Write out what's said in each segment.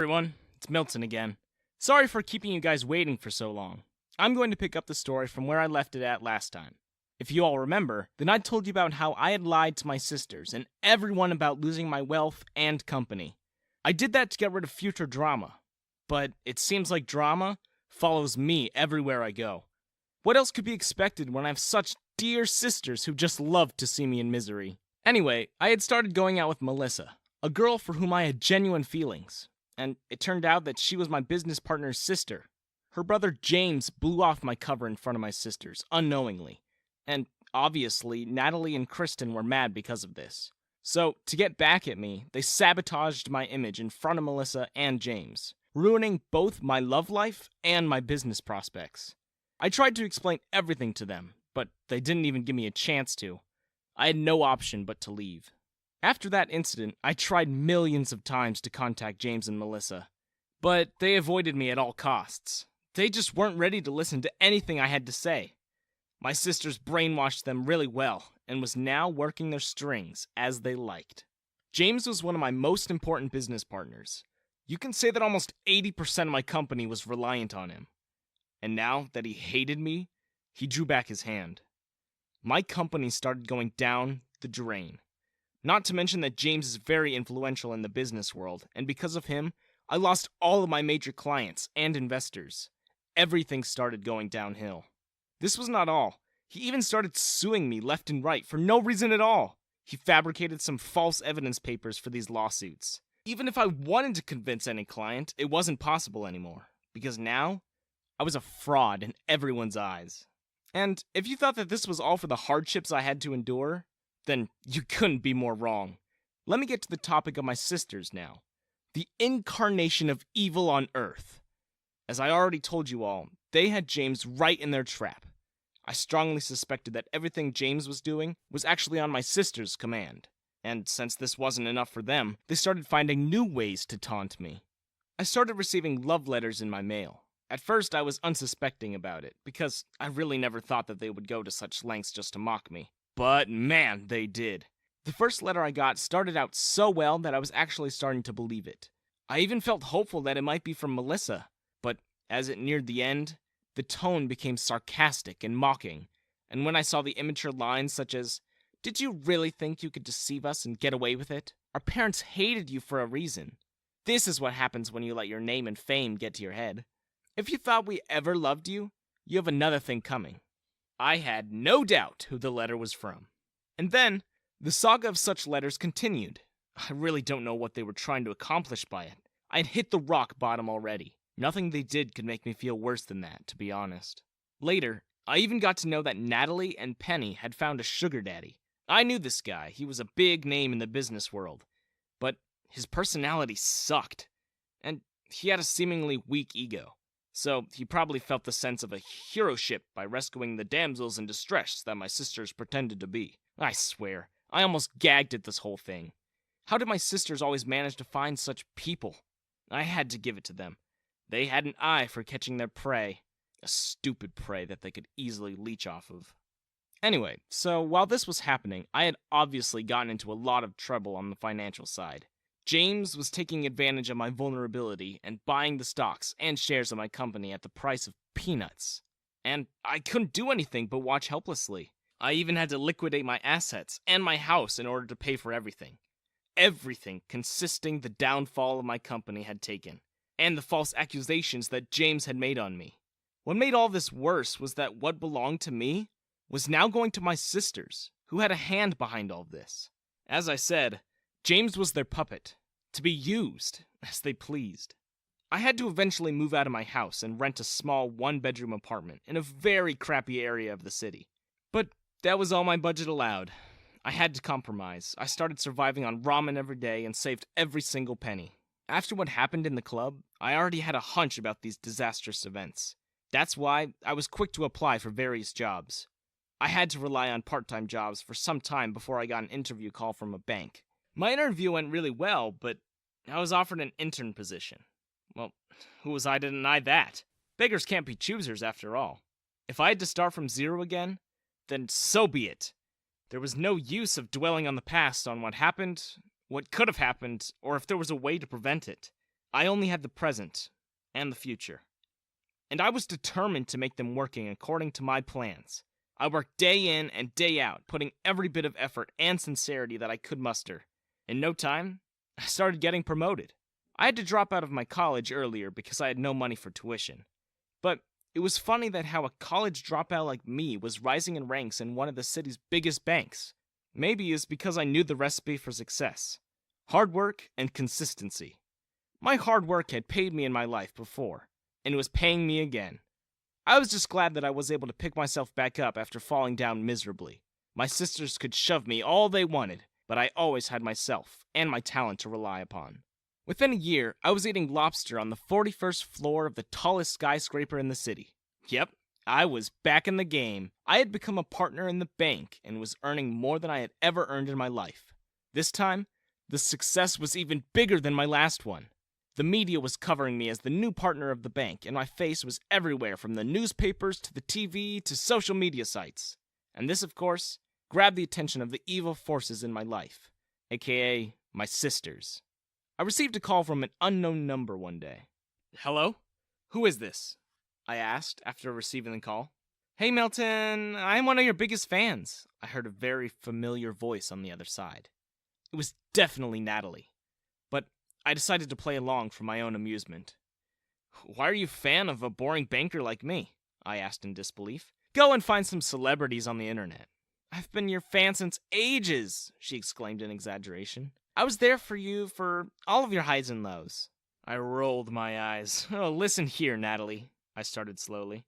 Everyone, it's Milton again. Sorry for keeping you guys waiting for so long. I'm going to pick up the story from where I left it at last time. If you all remember, then I told you about how I had lied to my sisters and everyone about losing my wealth and company. I did that to get rid of future drama. But it seems like drama follows me everywhere I go. What else could be expected when I have such dear sisters who just love to see me in misery? Anyway, I had started going out with Melissa, a girl for whom I had genuine feelings. And it turned out that she was my business partner's sister. Her brother James blew off my cover in front of my sisters, unknowingly. And obviously, Natalie and Kristen were mad because of this. So, to get back at me, they sabotaged my image in front of Melissa and James, ruining both my love life and my business prospects. I tried to explain everything to them, but they didn't even give me a chance to. I had no option but to leave. After that incident, I tried millions of times to contact James and Melissa, but they avoided me at all costs. They just weren't ready to listen to anything I had to say. My sisters brainwashed them really well, and was now working their strings as they liked. James was one of my most important business partners. You can say that almost 80% of my company was reliant on him. And now that he hated me, he drew back his hand. My company started going down the drain. Not to mention that James is very influential in the business world, and because of him, I lost all of my major clients and investors. Everything started going downhill. This was not all. He even started suing me left and right for no reason at all. He fabricated some false evidence papers for these lawsuits. Even if I wanted to convince any client, it wasn't possible anymore, because now, I was a fraud in everyone's eyes. And if you thought that this was all for the hardships I had to endure, then you couldn't be more wrong. Let me get to the topic of my sisters now. The incarnation of evil on Earth. As I already told you all, they had James right in their trap. I strongly suspected that everything James was doing was actually on my sister's command. And since this wasn't enough for them, they started finding new ways to taunt me. I started receiving love letters in my mail. At first, I was unsuspecting about it, because I really never thought that they would go to such lengths just to mock me. But man, they did. The first letter I got started out so well that I was actually starting to believe it. I even felt hopeful that it might be from Melissa, but as it neared the end, the tone became sarcastic and mocking, and when I saw the immature lines such as, "Did you really think you could deceive us and get away with it? Our parents hated you for a reason. This is what happens when you let your name and fame get to your head. If you thought we ever loved you, you have another thing coming." I had no doubt who the letter was from. And then, the saga of such letters continued. I really don't know what they were trying to accomplish by it. I had hit the rock bottom already. Nothing they did could make me feel worse than that, to be honest. Later, I even got to know that Natalie and Penny had found a sugar daddy. I knew this guy. He was a big name in the business world. But his personality sucked. And he had a seemingly weak ego. So he probably felt the sense of a heroship by rescuing the damsels in distress that my sisters pretended to be. I swear, I almost gagged at this whole thing. How did my sisters always manage to find such people? I had to give it to them. They had an eye for catching their prey. A stupid prey that they could easily leech off of. Anyway, so while this was happening, I had obviously gotten into a lot of trouble on the financial side. James was taking advantage of my vulnerability and buying the stocks and shares of my company at the price of peanuts. And I couldn't do anything but watch helplessly. I even had to liquidate my assets and my house in order to pay for everything. Everything consisting the downfall of my company had taken, and the false accusations that James had made on me. What made all this worse was that what belonged to me was now going to my sisters, who had a hand behind all this. As I said, James was their puppet, to be used as they pleased. I had to eventually move out of my house and rent a small one-bedroom apartment in a very crappy area of the city. But that was all my budget allowed. I had to compromise. I started surviving on ramen every day and saved every single penny. After what happened in the club, I already had a hunch about these disastrous events. That's why I was quick to apply for various jobs. I had to rely on part-time jobs for some time before I got an interview call from a bank. My interview went really well, but I was offered an intern position. Well, who was I to deny that? Beggars can't be choosers after all. If I had to start from zero again, then so be it. There was no use of dwelling on the past, on what happened, what could have happened, or if there was a way to prevent it. I only had the present and the future. And I was determined to make them working according to my plans. I worked day in and day out, putting every bit of effort and sincerity that I could muster. In no time, I started getting promoted. I had to drop out of my college earlier because I had no money for tuition. But it was funny that how a college dropout like me was rising in ranks in one of the city's biggest banks. Maybe it's because I knew the recipe for success. Hard work and consistency. My hard work had paid me in my life before, and it was paying me again. I was just glad that I was able to pick myself back up after falling down miserably. My sisters could shove me all they wanted, but I always had myself and my talent to rely upon. Within a year, I was eating lobster on the 41st floor of the tallest skyscraper in the city. Yep, I was back in the game. I had become a partner in the bank and was earning more than I had ever earned in my life. This time, the success was even bigger than my last one. The media was covering me as the new partner of the bank, and my face was everywhere from the newspapers to the TV to social media sites. And this, of course, grabbed the attention of the evil forces in my life, aka my sisters. I received a call from an unknown number one day. "Hello? Who is this?" I asked after receiving the call. "Hey Milton, I'm one of your biggest fans." I heard a very familiar voice on the other side. It was definitely Natalie, but I decided to play along for my own amusement. "Why are you a fan of a boring banker like me?" I asked in disbelief. "Go and find some celebrities on the internet." "I've been your fan since ages," she exclaimed in exaggeration. "I was there for you for all of your highs and lows." I rolled my eyes. "Oh, listen here, Natalie," I started slowly.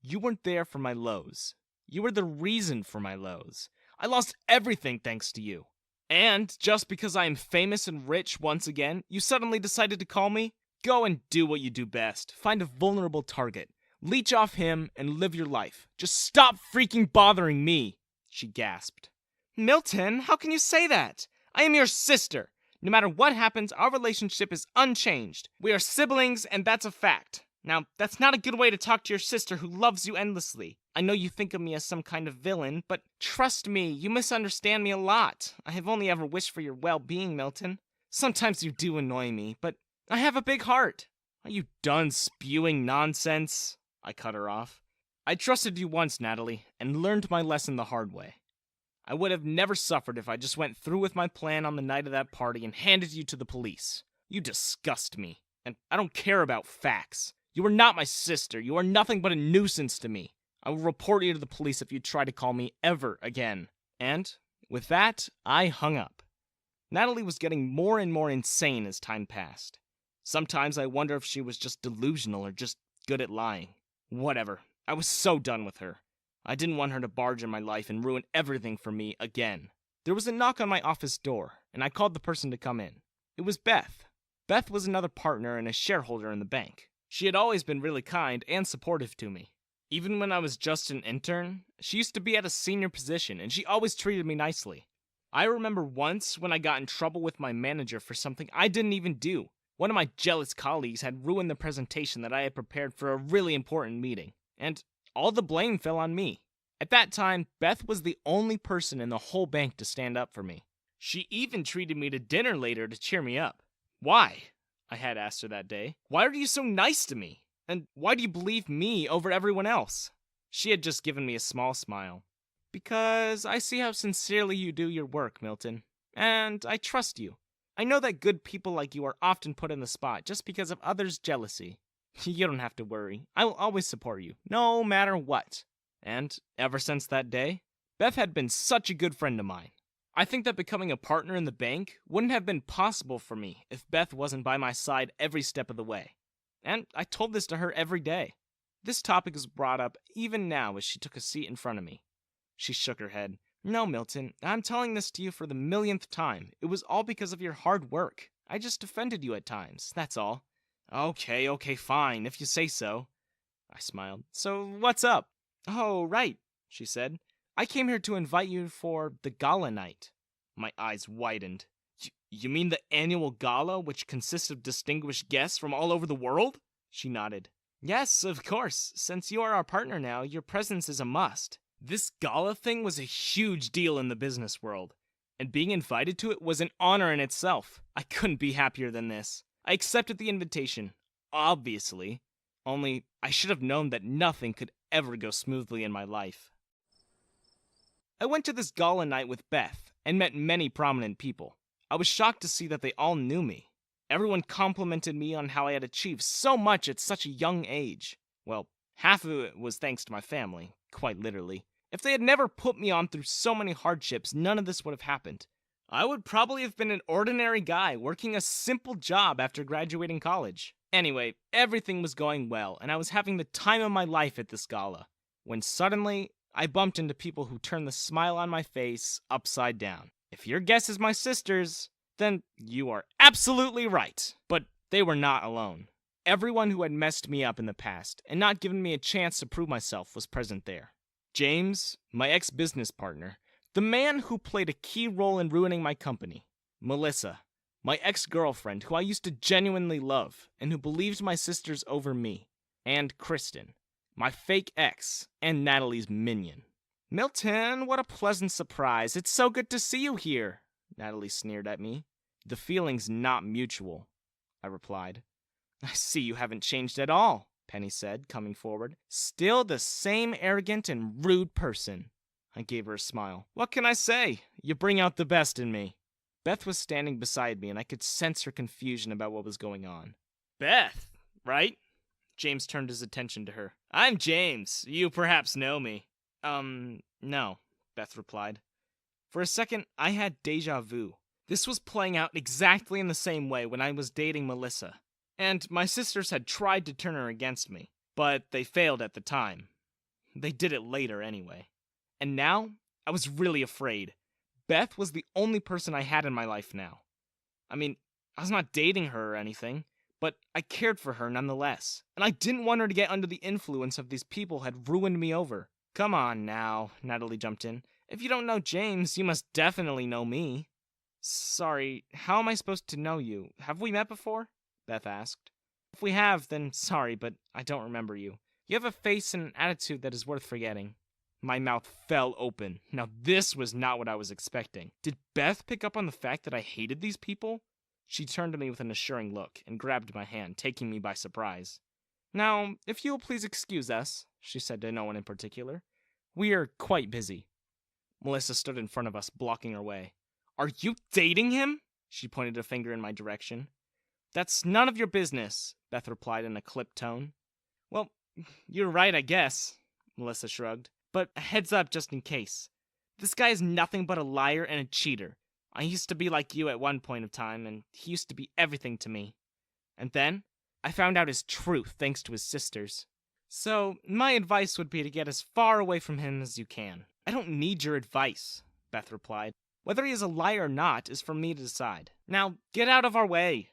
"You weren't there for my lows. You were the reason for my lows. I lost everything thanks to you. And just because I am famous and rich once again, you suddenly decided to call me? Go and do what you do best. Find a vulnerable target. Leech off him and live your life. Just stop freaking bothering me," she gasped. "Milton, how can you say that? I am your sister. No matter what happens, our relationship is unchanged. We are siblings, and that's a fact. Now, that's not a good way to talk to your sister who loves you endlessly. I know you think of me as some kind of villain, but trust me, you misunderstand me a lot. I have only ever wished for your well-being, Milton. Sometimes you do annoy me, but I have a big heart." "Are you done spewing nonsense?" I cut her off. "I trusted you once, Natalie, and learned my lesson the hard way. I would have never suffered if I just went through with my plan on the night of that party and handed you to the police. You disgust me, and I don't care about facts. You are not my sister. You are nothing but a nuisance to me. I will report you to the police if you try to call me ever again." And with that, I hung up. Natalie was getting more and more insane as time passed. Sometimes I wonder if she was just delusional or just good at lying. Whatever. I was so done with her. I didn't want her to barge in my life and ruin everything for me again. There was a knock on my office door, and I called the person to come in. It was Beth. Beth was another partner and a shareholder in the bank. She had always been really kind and supportive to me. Even when I was just an intern, she used to be at a senior position, and she always treated me nicely. I remember once when I got in trouble with my manager for something I didn't even do. One of my jealous colleagues had ruined the presentation that I had prepared for a really important meeting, and all the blame fell on me. At that time, Beth was the only person in the whole bank to stand up for me. She even treated me to dinner later to cheer me up. "Why?" I had asked her that day. "Why are you so nice to me? And why do you believe me over everyone else?" She had just given me a small smile. "Because I see how sincerely you do your work, Milton. And I trust you. I know that good people like you are often put in the spot just because of others' jealousy. You don't have to worry. I will always support you, no matter what." And ever since that day, Beth had been such a good friend of mine. I think that becoming a partner in the bank wouldn't have been possible for me if Beth wasn't by my side every step of the way. And I told this to her every day. This topic is brought up even now as she took a seat in front of me. She shook her head. "No, Milton, I'm telling this to you for the millionth time. It was all because of your hard work. I just offended you at times, that's all." Okay, fine, if you say so." I smiled. "So what's up?" "Oh, right," she said. "I came here to invite you for the gala night." My eyes widened. You mean the annual gala, which consists of distinguished guests from all over the world?" She nodded. "Yes, of course. Since you are our partner now, your presence is a must." This gala thing was a huge deal in the business world, and being invited to it was an honor in itself. I couldn't be happier than this. I accepted the invitation, obviously, only I should have known that nothing could ever go smoothly in my life. I went to this gala night with Beth and met many prominent people. I was shocked to see that they all knew me. Everyone complimented me on how I had achieved so much at such a young age. Well, half of it was thanks to my family, quite literally. If they had never put me on through so many hardships, none of this would have happened. I would probably have been an ordinary guy working a simple job after graduating college. Anyway, everything was going well, and I was having the time of my life at this gala, when suddenly I bumped into people who turned the smile on my face upside down. If your guess is my sisters, then you are absolutely right. But they were not alone. Everyone who had messed me up in the past and not given me a chance to prove myself was present there. James, my ex-business partner, the man who played a key role in ruining my company. Melissa, my ex-girlfriend who I used to genuinely love and who believed my sisters over me. And Kristen, my fake ex and Natalie's minion. Milton, what a pleasant surprise. It's so good to see you here, Natalie sneered at me. The feeling's not mutual, I replied. I see you haven't changed at all, Penny said, coming forward. Still the same arrogant and rude person. I gave her a smile. What can I say? You bring out the best in me. Beth was standing beside me, and I could sense her confusion about what was going on. Beth, right? James turned his attention to her. I'm James. You perhaps know me. No, Beth replied. For a second, I had déjà vu. This was playing out exactly in the same way when I was dating Melissa. And my sisters had tried to turn her against me, but they failed at the time. They did it later anyway. And now, I was really afraid. Beth was the only person I had in my life now. I mean, I was not dating her or anything, but I cared for her nonetheless. And I didn't want her to get under the influence of these people who had ruined me over. Come on now, Natalie jumped in. If you don't know James, you must definitely know me. Sorry, how am I supposed to know you? Have we met before? Beth asked. If we have, then sorry, but I don't remember you. You have a face and an attitude that is worth forgetting. My mouth fell open. Now this was not what I was expecting. Did Beth pick up on the fact that I hated these people? She turned to me with an assuring look and grabbed my hand, taking me by surprise. Now, if you will please excuse us, she said to no one in particular. We are quite busy. Melissa stood in front of us, blocking her way. Are you dating him? She pointed a finger in my direction. That's none of your business, Beth replied in a clipped tone. Well, you're right, I guess, Melissa shrugged. But a heads up just in case. This guy is nothing but a liar and a cheater. I used to be like you at one point of time, and he used to be everything to me. And then, I found out his truth thanks to his sisters. So, my advice would be to get as far away from him as you can. I don't need your advice, Beth replied. Whether he is a liar or not is for me to decide. Now, get out of our way.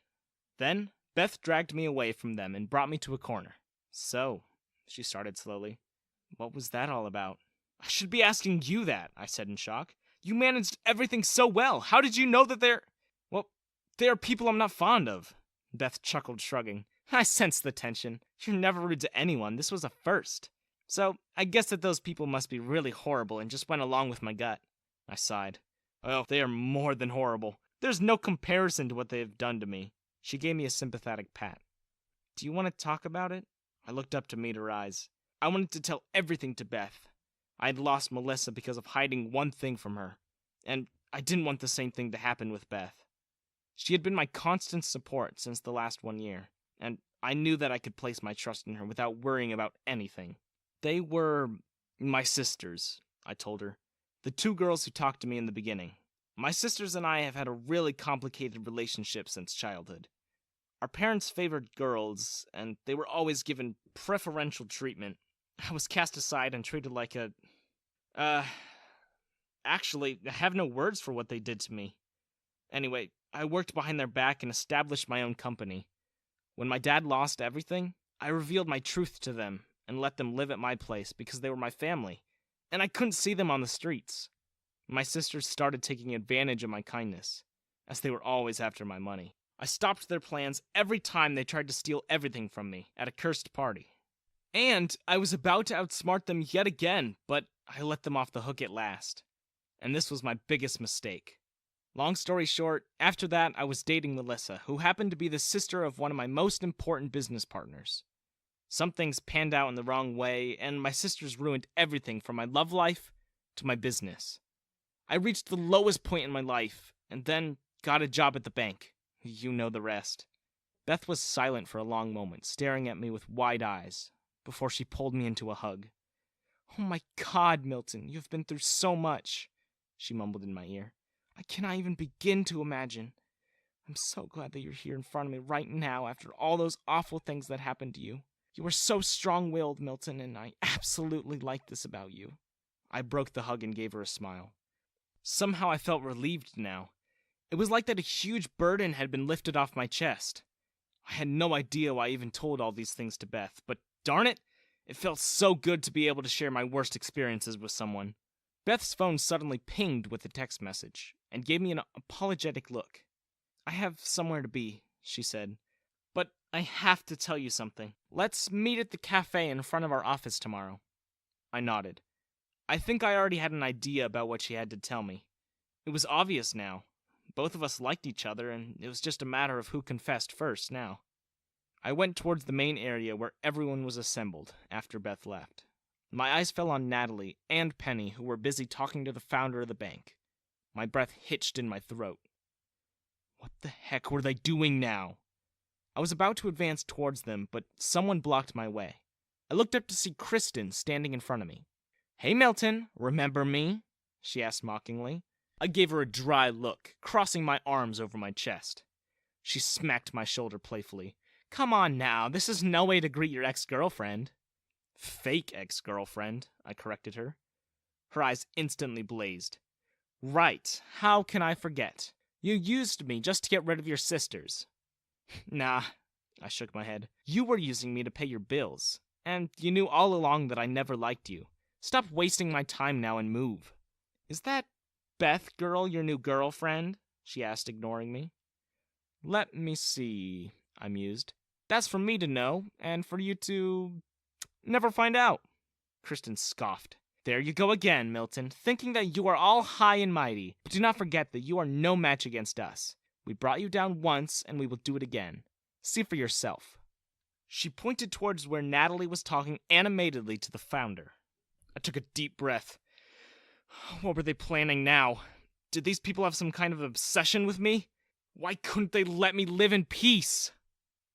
Then, Beth dragged me away from them and brought me to a corner. So, she started slowly. What was that all about? I should be asking you that, I said in shock. You managed everything so well. How did you know that they are people I'm not fond of? Beth chuckled, shrugging. I sensed the tension. You're never rude to anyone. This was a first. So, I guess that those people must be really horrible and just went along with my gut. I sighed. Oh, they are more than horrible. There's no comparison to what they have done to me. She gave me a sympathetic pat. Do you want to talk about it? I looked up to meet her eyes. I wanted to tell everything to Beth. I had lost Melissa because of hiding one thing from her, and I didn't want the same thing to happen with Beth. She had been my constant support since the last 1 year, and I knew that I could place my trust in her without worrying about anything. They were my sisters, I told her. The two girls who talked to me in the beginning. My sisters and I have had a really complicated relationship since childhood. Our parents favored girls, and they were always given preferential treatment. I was cast aside and treated like a... Actually, I have no words for what they did to me. Anyway, I worked behind their back and established my own company. When my dad lost everything, I revealed my truth to them and let them live at my place because they were my family, and I couldn't see them on the streets. My sisters started taking advantage of my kindness, as they were always after my money. I stopped their plans every time they tried to steal everything from me at a cursed party. And I was about to outsmart them yet again, but I let them off the hook at last. And this was my biggest mistake. Long story short, after that, I was dating Melissa, who happened to be the sister of one of my most important business partners. Some things panned out in the wrong way, and my sisters ruined everything from my love life to my business. I reached the lowest point in my life, and then got a job at the bank. You know the rest. Beth was silent for a long moment, staring at me with wide eyes, before she pulled me into a hug. "Oh my God, Milton, you've been through so much," she mumbled in my ear. "I cannot even begin to imagine. I'm so glad that you're here in front of me right now after all those awful things that happened to you. You are so strong-willed, Milton, and I absolutely like this about you." I broke the hug and gave her a smile. Somehow I felt relieved now. It was like that a huge burden had been lifted off my chest. I had no idea why I even told all these things to Beth, but darn it, it felt so good to be able to share my worst experiences with someone. Beth's phone suddenly pinged with a text message, and gave me an apologetic look. "I have somewhere to be," she said, "but I have to tell you something. Let's meet at the cafe in front of our office tomorrow." I nodded. I think I already had an idea about what she had to tell me. It was obvious now. Both of us liked each other, and it was just a matter of who confessed first now. I went towards the main area where everyone was assembled after Beth left. My eyes fell on Natalie and Penny, who were busy talking to the founder of the bank. My breath hitched in my throat. What the heck were they doing now? I was about to advance towards them, but someone blocked my way. I looked up to see Kristen standing in front of me. "Hey, Milton, remember me?" she asked mockingly. I gave her a dry look, crossing my arms over my chest. She smacked my shoulder playfully. "Come on now, this is no way to greet your ex-girlfriend." "Fake ex-girlfriend," I corrected her. Her eyes instantly blazed. "Right, how can I forget? You used me just to get rid of your sisters." "Nah," I shook my head. "You were using me to pay your bills, and you knew all along that I never liked you. Stop wasting my time now and move." "Is that Beth girl your new girlfriend?" she asked, ignoring me. "Let me see," I mused. "That's for me to know, and for you to never find out." Kristen scoffed. "There you go again, Milton, thinking that you are all high and mighty, but do not forget that you are no match against us. We brought you down once, and we will do it again. See for yourself." She pointed towards where Natalie was talking animatedly to the founder. I took a deep breath. What were they planning now? Did these people have some kind of obsession with me? Why couldn't they let me live in peace?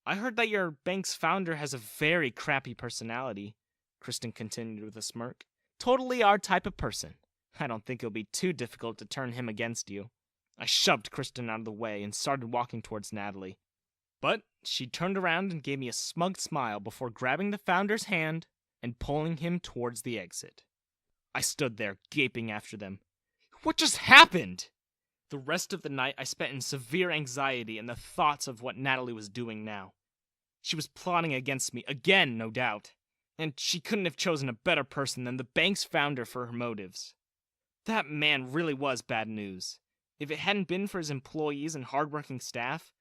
"I heard that your bank's founder has a very crappy personality," Kristen continued with a smirk. "Totally our type of person. I don't think it'll be too difficult to turn him against you." I shoved Kristen out of the way and started walking towards Natalie. But she turned around and gave me a smug smile before grabbing the founder's hand and pulling him towards the exit. I stood there, gaping after them. What just happened? The rest of the night I spent in severe anxiety and the thoughts of what Natalie was doing now. She was plotting against me again, no doubt. And she couldn't have chosen a better person than the bank's founder for her motives. That man really was bad news. If it hadn't been for his employees and hardworking staff,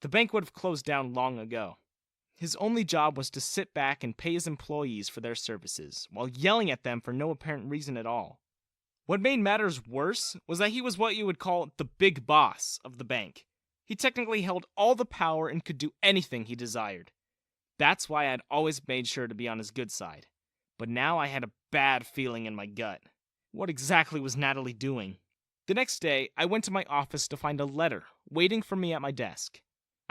the bank would have closed down long ago. His only job was to sit back and pay his employees for their services, while yelling at them for no apparent reason at all. What made matters worse was that he was what you would call the big boss of the bank. He technically held all the power and could do anything he desired. That's why I had always made sure to be on his good side. But now I had a bad feeling in my gut. What exactly was Natalie doing? The next day, I went to my office to find a letter waiting for me at my desk.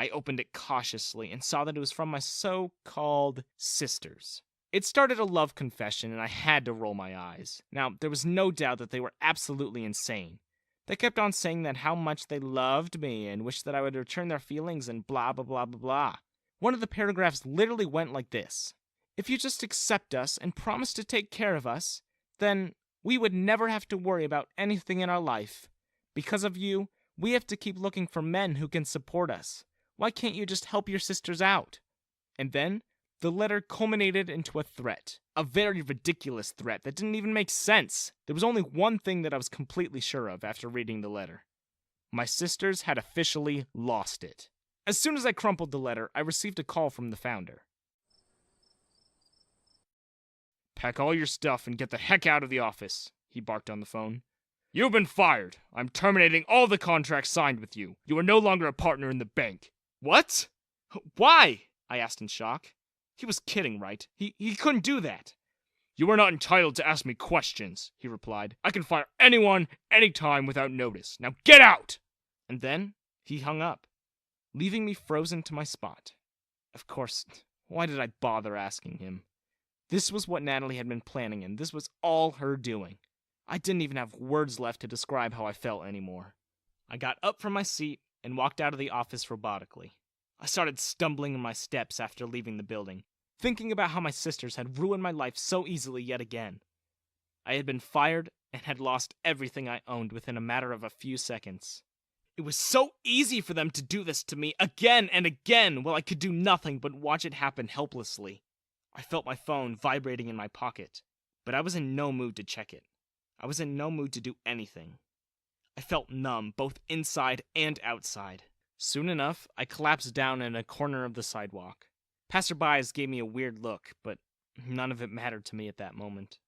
I opened it cautiously and saw that it was from my so-called sisters. It started a love confession, and I had to roll my eyes. Now, there was no doubt that they were absolutely insane. They kept on saying that how much they loved me and wished that I would return their feelings and blah blah blah blah blah. One of the paragraphs literally went like this: "If you just accept us and promise to take care of us, then we would never have to worry about anything in our life. Because of you, we have to keep looking for men who can support us. Why can't you just help your sisters out?" And then, the letter culminated into a threat. A very ridiculous threat that didn't even make sense. There was only one thing that I was completely sure of after reading the letter. My sisters had officially lost it. As soon as I crumpled the letter, I received a call from the founder. "Pack all your stuff and get the heck out of the office," he barked on the phone. "You've been fired. I'm terminating all the contracts signed with you. You are no longer a partner in the bank." "What? Why?" I asked in shock. He was kidding, right? He couldn't do that. "You are not entitled to ask me questions," he replied. "I can fire anyone, anytime, without notice. Now get out!" And then he hung up, leaving me frozen to my spot. Of course, why did I bother asking him? This was what Natalie had been planning, and this was all her doing. I didn't even have words left to describe how I felt anymore. I got up from my seat and walked out of the office robotically. I started stumbling in my steps after leaving the building, thinking about how my sisters had ruined my life so easily yet again. I had been fired and had lost everything I owned within a matter of a few seconds. It was so easy for them to do this to me again and again while I could do nothing but watch it happen helplessly. I felt my phone vibrating in my pocket, but I was in no mood to check it. I was in no mood to do anything. I felt numb, both inside and outside. Soon enough, I collapsed down in a corner of the sidewalk. Passerbys gave me a weird look, but none of it mattered to me at that moment.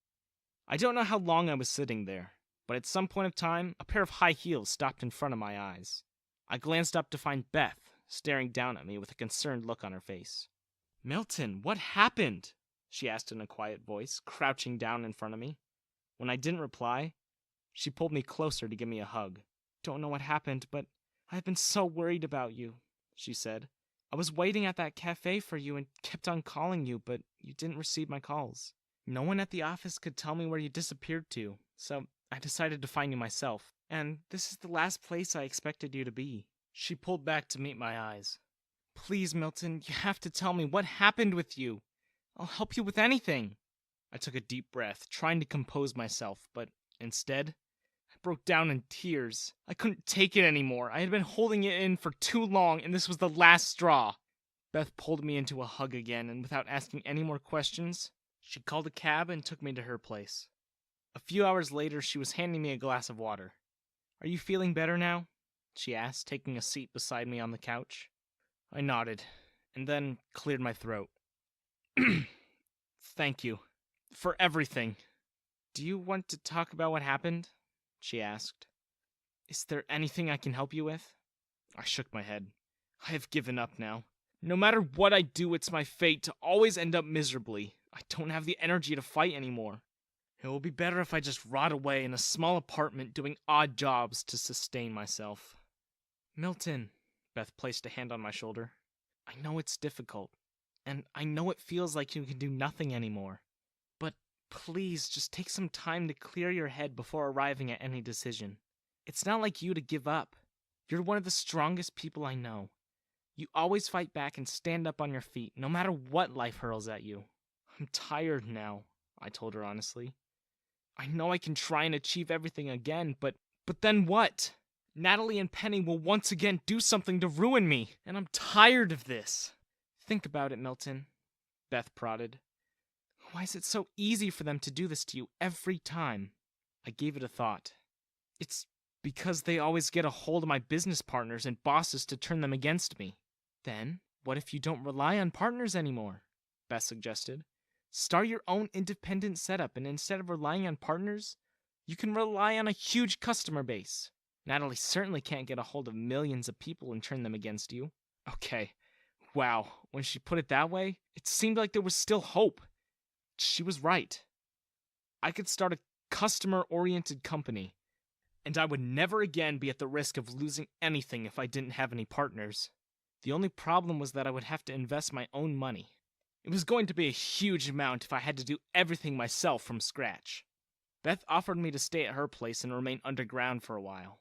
I don't know how long I was sitting there, but at some point of time, a pair of high heels stopped in front of my eyes. I glanced up to find Beth, staring down at me with a concerned look on her face. "Milton, what happened?" she asked in a quiet voice, crouching down in front of me. When I didn't reply, she pulled me closer to give me a hug. "Don't know what happened, but I've been so worried about you," she said. "I was waiting at that cafe for you and kept on calling you, but you didn't receive my calls. No one at the office could tell me where you disappeared to, so I decided to find you myself. And this is the last place I expected you to be." She pulled back to meet my eyes. "Please, Milton, you have to tell me what happened with you. I'll help you with anything." I took a deep breath, trying to compose myself, but instead, I broke down in tears. I couldn't take it anymore. I had been holding it in for too long, and this was the last straw. Beth pulled me into a hug again, and without asking any more questions, she called a cab and took me to her place. A few hours later, she was handing me a glass of water. "Are you feeling better now?" she asked, taking a seat beside me on the couch. I nodded, and then cleared my throat. "Thank you. For everything." "Do you want to talk about what happened?" she asked. "Is there anything I can help you with?" I shook my head. I have given up now. No matter what I do, it's my fate to always end up miserably. I don't have the energy to fight anymore. It will be better if I just rot away in a small apartment doing odd jobs to sustain myself. "Milton," Beth placed a hand on my shoulder. "I know it's difficult, and I know it feels like you can do nothing anymore. But please, just take some time to clear your head before arriving at any decision. It's not like you to give up. You're one of the strongest people I know. You always fight back and stand up on your feet, no matter what life hurls at you." "I'm tired now," I told her honestly. "I know I can try and achieve everything again, but then what? Natalie and Penny will once again do something to ruin me, and I'm tired of this." "Think about it, Milton," Beth prodded. "Why is it so easy for them to do this to you every time?" I gave it a thought. "It's because they always get a hold of my business partners and bosses to turn them against me." "Then, what if you don't rely on partners anymore?" Beth suggested. "Start your own independent setup, and instead of relying on partners, you can rely on a huge customer base. Natalie certainly can't get a hold of millions of people and turn them against you." Okay. Wow, when she put it that way, it seemed like there was still hope. She was right. I could start a customer-oriented company, and I would never again be at the risk of losing anything if I didn't have any partners. The only problem was that I would have to invest my own money. It was going to be a huge amount if I had to do everything myself from scratch. Beth offered me to stay at her place and remain underground for a while.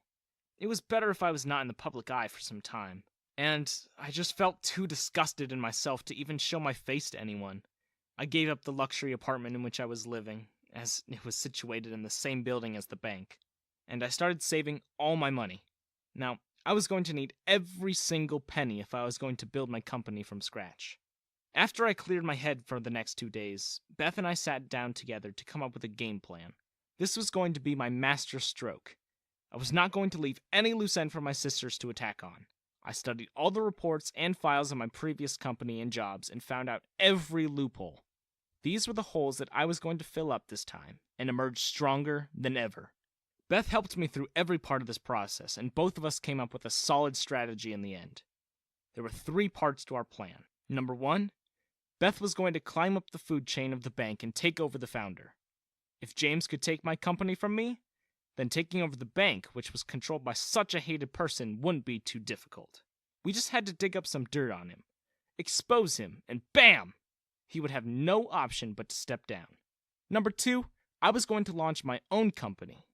It was better if I was not in the public eye for some time, and I just felt too disgusted in myself to even show my face to anyone. I gave up the luxury apartment in which I was living, as it was situated in the same building as the bank, and I started saving all my money. Now, I was going to need every single penny if I was going to build my company from scratch. After I cleared my head for the next 2 days, Beth and I sat down together to come up with a game plan. This was going to be my master stroke. I was not going to leave any loose end for my sisters to attack on. I studied all the reports and files of my previous company and jobs and found out every loophole. These were the holes that I was going to fill up this time and emerge stronger than ever. Beth helped me through every part of this process, and both of us came up with a solid strategy in the end. There were 3 parts to our plan. Number 1, Beth was going to climb up the food chain of the bank and take over the founder. If James could take my company from me, then taking over the bank, which was controlled by such a hated person, wouldn't be too difficult. We just had to dig up some dirt on him, expose him, and BAM! He would have no option but to step down. Number 2, I was going to launch my own company.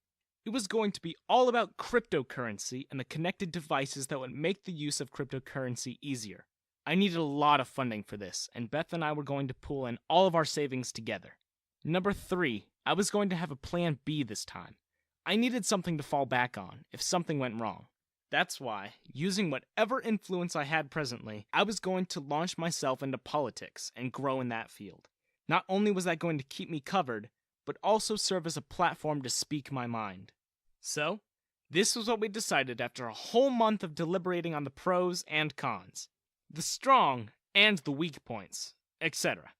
It was going to be all about cryptocurrency and the connected devices that would make the use of cryptocurrency easier. I needed a lot of funding for this, and Beth and I were going to pool in all of our savings together. Number 3, I was going to have a plan B this time. I needed something to fall back on if something went wrong. That's why, using whatever influence I had presently, I was going to launch myself into politics and grow in that field. Not only was that going to keep me covered, but also serve as a platform to speak my mind. So, this was what we decided after a whole month of deliberating on the pros and cons, the strong and the weak points, etc.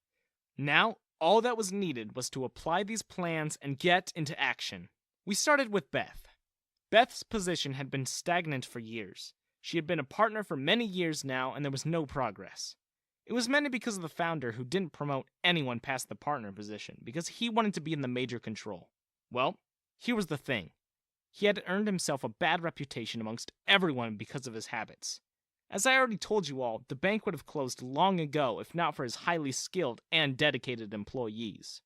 Now, all that was needed was to apply these plans and get into action. We started with Beth. Beth's position had been stagnant for years. She had been a partner for many years now, and there was no progress. It was mainly because of the founder who didn't promote anyone past the partner position, because he wanted to be in the major control. Well, here was the thing. He had earned himself a bad reputation amongst everyone because of his habits. As I already told you all, the bank would have closed long ago if not for his highly skilled and dedicated employees.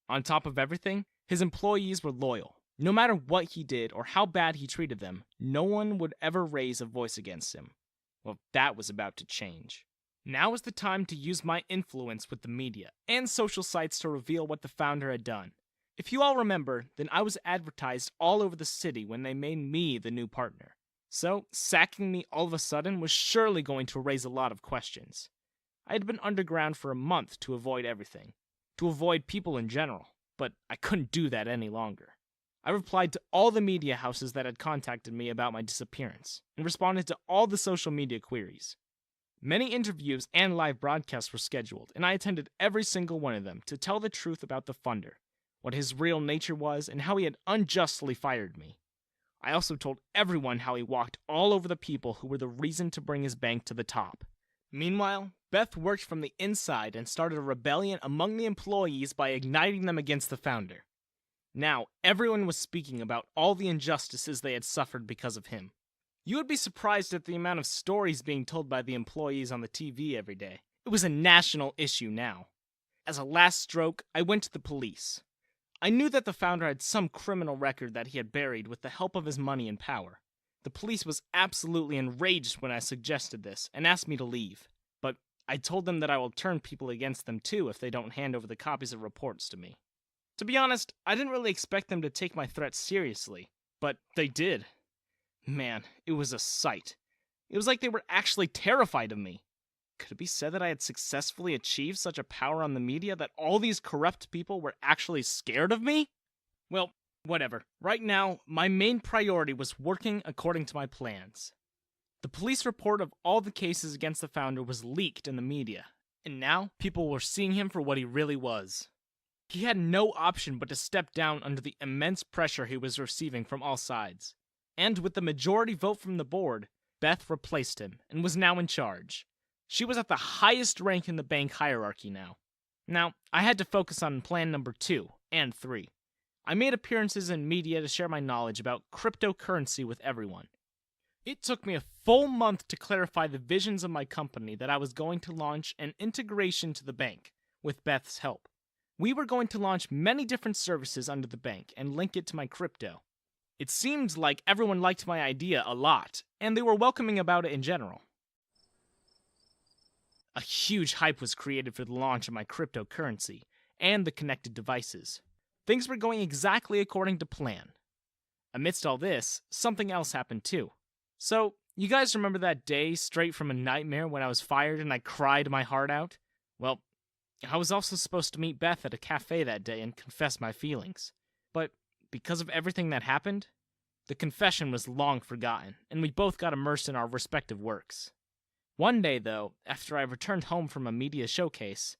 On top of everything, his employees were loyal. No matter what he did or how bad he treated them, no one would ever raise a voice against him. Well, that was about to change. Now was the time to use my influence with the media and social sites to reveal what the founder had done. If you all remember, then I was advertised all over the city when they made me the new partner. So, sacking me all of a sudden was surely going to raise a lot of questions. I had been underground for a month to avoid everything, to avoid people in general, but I couldn't do that any longer. I replied to all the media houses that had contacted me about my disappearance, and responded to all the social media queries. Many interviews and live broadcasts were scheduled, and I attended every single one of them to tell the truth about the funder, what his real nature was, and how he had unjustly fired me. I also told everyone how he walked all over the people who were the reason to bring his bank to the top. Meanwhile, Beth worked from the inside and started a rebellion among the employees by igniting them against the founder. Now, everyone was speaking about all the injustices they had suffered because of him. You would be surprised at the amount of stories being told by the employees on the TV every day. It was a national issue now. As a last stroke, I went to the police. I knew that the founder had some criminal record that he had buried with the help of his money and power. The police was absolutely enraged when I suggested this and asked me to leave. But I told them that I will turn people against them too if they don't hand over the copies of reports to me. To be honest, I didn't really expect them to take my threats seriously, but they did. Man, it was a sight. It was like they were actually terrified of me. Could it be said that I had successfully achieved such a power on the media that all these corrupt people were actually scared of me? Well, whatever. Right now, my main priority was working according to my plans. The police report of all the cases against the founder was leaked in the media, and now people were seeing him for what he really was. He had no option but to step down under the immense pressure he was receiving from all sides. And with the majority vote from the board, Beth replaced him and was now in charge. She was at the highest rank in the bank hierarchy now. Now, I had to focus on plan number 2 and 3. I made appearances in media to share my knowledge about cryptocurrency with everyone. It took me a full month to clarify the visions of my company that I was going to launch an integration to the bank, with Beth's help. We were going to launch many different services under the bank and link it to my crypto. It seemed like everyone liked my idea a lot, and they were welcoming about it in general. A huge hype was created for the launch of my cryptocurrency and the connected devices. Things were going exactly according to plan. Amidst all this, something else happened too. So, you guys remember that day straight from a nightmare when I was fired and I cried my heart out? Well, I was also supposed to meet Beth at a cafe that day and confess my feelings. But because of everything that happened, the confession was long forgotten, and we both got immersed in our respective works. One day, though, after I returned home from a media showcase,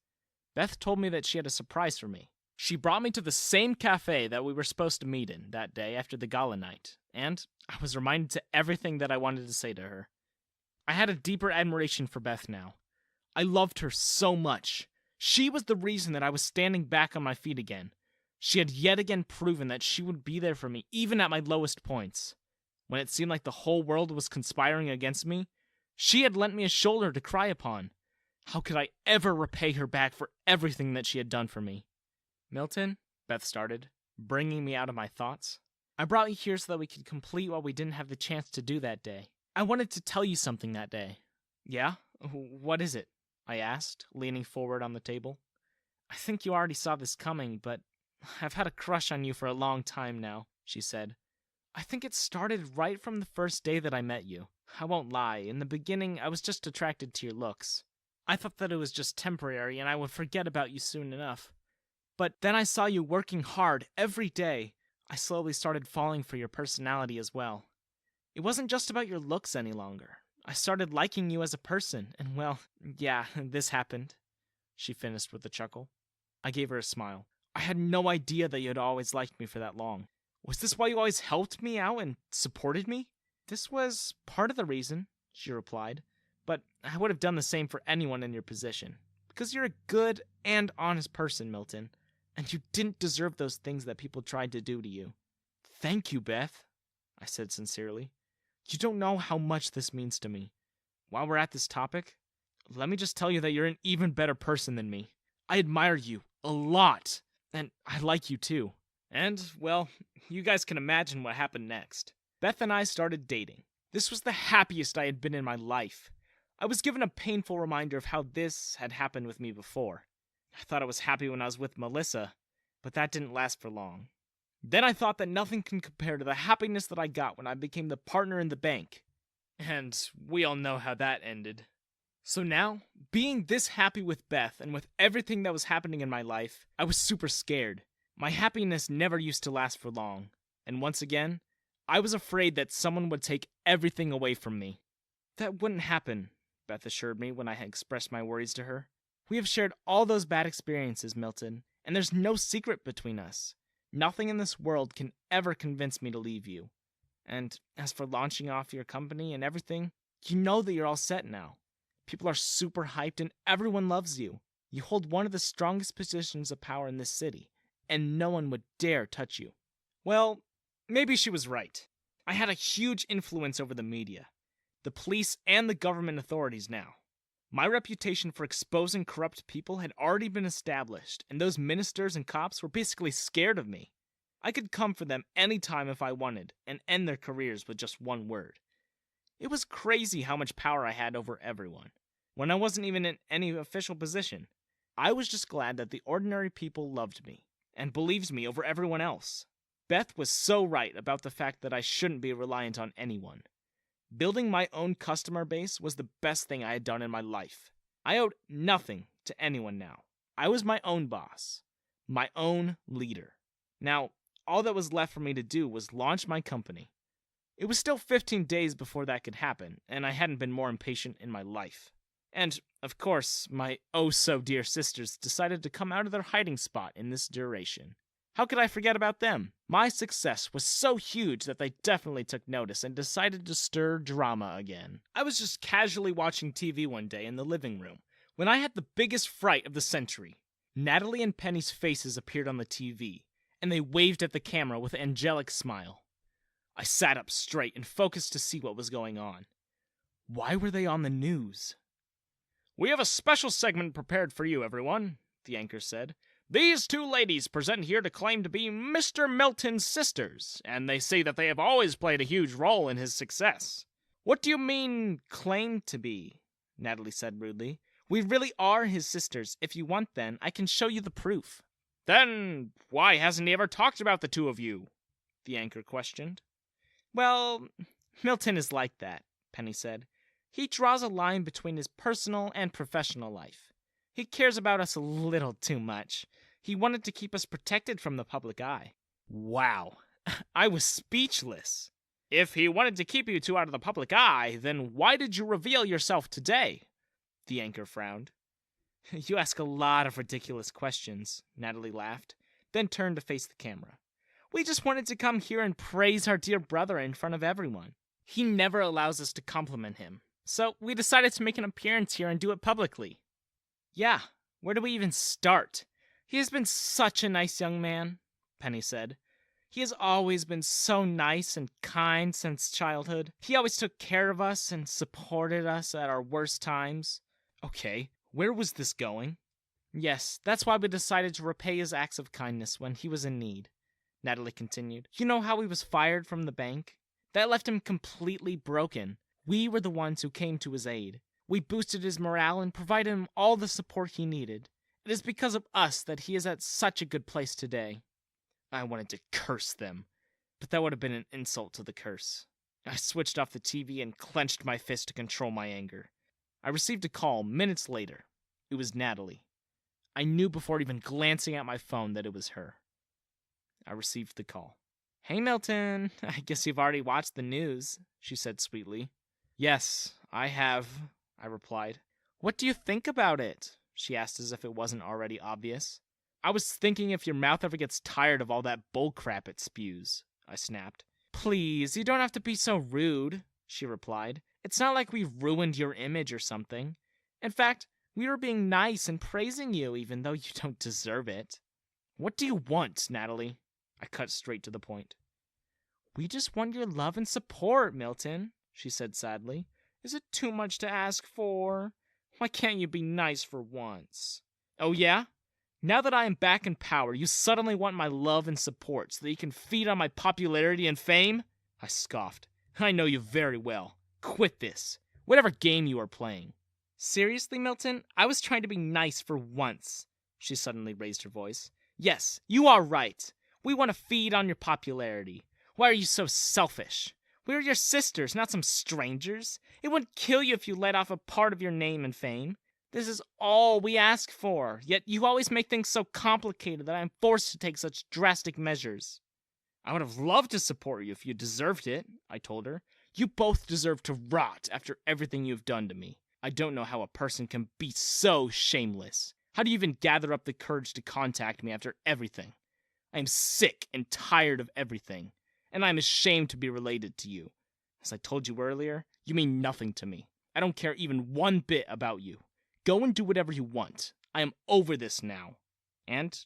Beth told me that she had a surprise for me. She brought me to the same cafe that we were supposed to meet in that day after the gala night, and I was reminded to everything that I wanted to say to her. I had a deeper admiration for Beth now. I loved her so much. She was the reason that I was standing back on my feet again. She had yet again proven that she would be there for me, even at my lowest points. When it seemed like the whole world was conspiring against me, she had lent me a shoulder to cry upon. How could I ever repay her back for everything that she had done for me? Milton, Beth started, bringing me out of my thoughts. I brought you here so that we could complete what we didn't have the chance to do that day. I wanted to tell you something that day. Yeah? What is it? I asked, leaning forward on the table. I think you already saw this coming, but I've had a crush on you for a long time now, she said. I think it started right from the first day that I met you. I won't lie, in the beginning I was just attracted to your looks. I thought that it was just temporary and I would forget about you soon enough. But then I saw you working hard every day. I slowly started falling for your personality as well. It wasn't just about your looks any longer. I started liking you as a person, and well, yeah, this happened. She finished with a chuckle. I gave her a smile. I had no idea that you had always liked me for that long. Was this why you always helped me out and supported me? This was part of the reason, she replied. But I would have done the same for anyone in your position. Because you're a good and honest person, Milton. And you didn't deserve those things that people tried to do to you. Thank you, Beth, I said sincerely. You don't know how much this means to me. While we're at this topic, let me just tell you that you're an even better person than me. I admire you a lot, and I like you too. And, well, you guys can imagine what happened next. Beth and I started dating. This was the happiest I had been in my life. I was given a painful reminder of how this had happened with me before. I thought I was happy when I was with Melissa, but that didn't last for long. Then I thought that nothing can compare to the happiness that I got when I became the partner in the bank. And we all know how that ended. So now, being this happy with Beth and with everything that was happening in my life, I was super scared. My happiness never used to last for long. And once again, I was afraid that someone would take everything away from me. That wouldn't happen, Beth assured me when I had expressed my worries to her. We have shared all those bad experiences, Milton, and there's no secret between us. Nothing in this world can ever convince me to leave you. And as for launching off your company and everything, you know that you're all set now. People are super hyped and everyone loves you. You hold one of the strongest positions of power in this city, and no one would dare touch you. Well, maybe she was right. I had a huge influence over the media, the police, and the government authorities now. My reputation for exposing corrupt people had already been established, and those ministers and cops were basically scared of me. I could come for them anytime if I wanted, and end their careers with just one word. It was crazy how much power I had over everyone, when I wasn't even in any official position. I was just glad that the ordinary people loved me, and believed me over everyone else. Beth was so right about the fact that I shouldn't be reliant on anyone. Building my own customer base was the best thing I had done in my life. I owed nothing to anyone now. I was my own boss, my own leader. Now, all that was left for me to do was launch my company. It was still 15 days before that could happen, and I hadn't been more impatient in my life. And, of course, my oh-so-dear sisters decided to come out of their hiding spot in this duration. How could I forget about them? My success was so huge that they definitely took notice and decided to stir drama again. I was just casually watching TV one day in the living room when I had the biggest fright of the century. Natalie and Penny's faces appeared on the TV, and they waved at the camera with an angelic smile. I sat up straight and focused to see what was going on. Why were they on the news? "We have a special segment prepared for you, everyone," the anchor said. "These two ladies present here to claim to be Mr. Milton's sisters, and they say that they have always played a huge role in his success." "What do you mean, claim to be?" Natalie said rudely. "We really are his sisters. If you want, then, I can show you the proof." "Then why hasn't he ever talked about the two of you?" the anchor questioned. "Well, Milton is like that," Penny said. "He draws a line between his personal and professional life. He cares about us a little too much. He wanted to keep us protected from the public eye." Wow. I was speechless. "If he wanted to keep you two out of the public eye, then why did you reveal yourself today?" The anchor frowned. "You ask a lot of ridiculous questions," Natalie laughed. then turned to face the camera. We just wanted to come here and praise our dear brother in front of everyone. He never allows us to compliment him, so we decided to make an appearance here and do it publicly. Yeah, where do we even start? He has been such a nice young man, Penny said. He has always been so nice and kind since childhood. He always took care of us and supported us at our worst times. Okay, where was this going? Yes, that's why we decided to repay his acts of kindness when he was in need, Natalie continued. You know how he was fired from the bank? That left him completely broken. We were the ones who came to his aid. We boosted his morale and provided him all the support he needed. It is because of us that he is at such a good place today. I wanted to curse them, but that would have been an insult to the curse. I switched off the TV and clenched my fist to control my anger. I received a call minutes later. It was Natalie. I knew before even glancing at my phone that it was her. I received the call. Hey, Milton. I guess you've already watched the news, she said sweetly. Yes, I have, I replied. What do you think about it? She asked as if it wasn't already obvious. I was thinking if your mouth ever gets tired of all that bullcrap it spews, I snapped. Please, you don't have to be so rude, she replied. It's not like we ruined your image or something. In fact, we were being nice and praising you even though you don't deserve it. What do you want, Natalie? I cut straight to the point. We just want your love and support, Milton, she said sadly. Is it too much to ask for? Why can't you be nice for once? Oh yeah? Now that I am back in power, you suddenly want my love and support so that you can feed on my popularity and fame? I scoffed. I know you very well. Quit this. Whatever game you are playing. Seriously, Milton? I was trying to be nice for once. She suddenly raised her voice. Yes, you are right. We want to feed on your popularity. Why are you so selfish? We are your sisters, not some strangers. It wouldn't kill you if you let off a part of your name and fame. This is all we ask for, yet you always make things so complicated that I am forced to take such drastic measures. I would have loved to support you if you deserved it, I told her. You both deserve to rot after everything you've done to me. I don't know how a person can be so shameless. How do you even gather up the courage to contact me after everything? I am sick and tired of everything, and I am ashamed to be related to you. As I told you earlier, you mean nothing to me. I don't care even one bit about you. Go and do whatever you want. I am over this now. And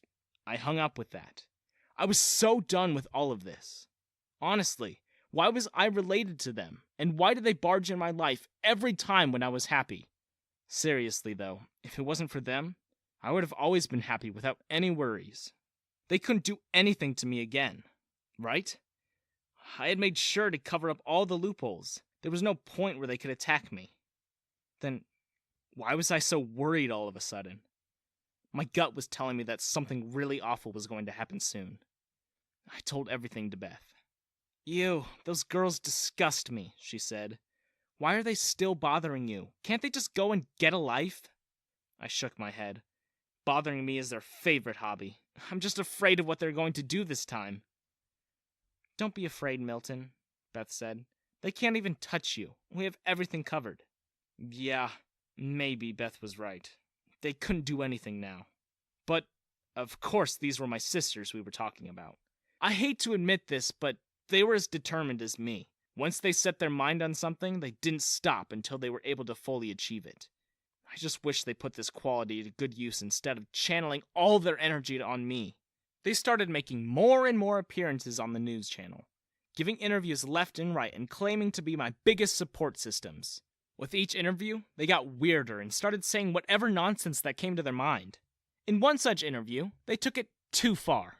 I hung up with that. I was so done with all of this. Honestly, why was I related to them? And why did they barge in my life every time when I was happy? Seriously though, if it wasn't for them, I would have always been happy without any worries. They couldn't do anything to me again, right? I had made sure to cover up all the loopholes. There was no point where they could attack me. Then why was I so worried all of a sudden? My gut was telling me that something really awful was going to happen soon. I told everything to Beth. Ew, those girls disgust me, she said. Why are they still bothering you? Can't they just go and get a life? I shook my head. Bothering me is their favorite hobby. I'm just afraid of what they're going to do this time. Don't be afraid, Milton, Beth said. They can't even touch you. We have everything covered. Yeah, maybe Beth was right. They couldn't do anything now. But, of course, these were my sisters we were talking about. I hate to admit this, but they were as determined as me. Once they set their mind on something, they didn't stop until they were able to fully achieve it. I just wish they put this quality to good use instead of channeling all their energy on me. They started making more and more appearances on the news channel, giving interviews left and right and claiming to be my biggest support systems. With each interview, they got weirder and started saying whatever nonsense that came to their mind. In one such interview, they took it too far.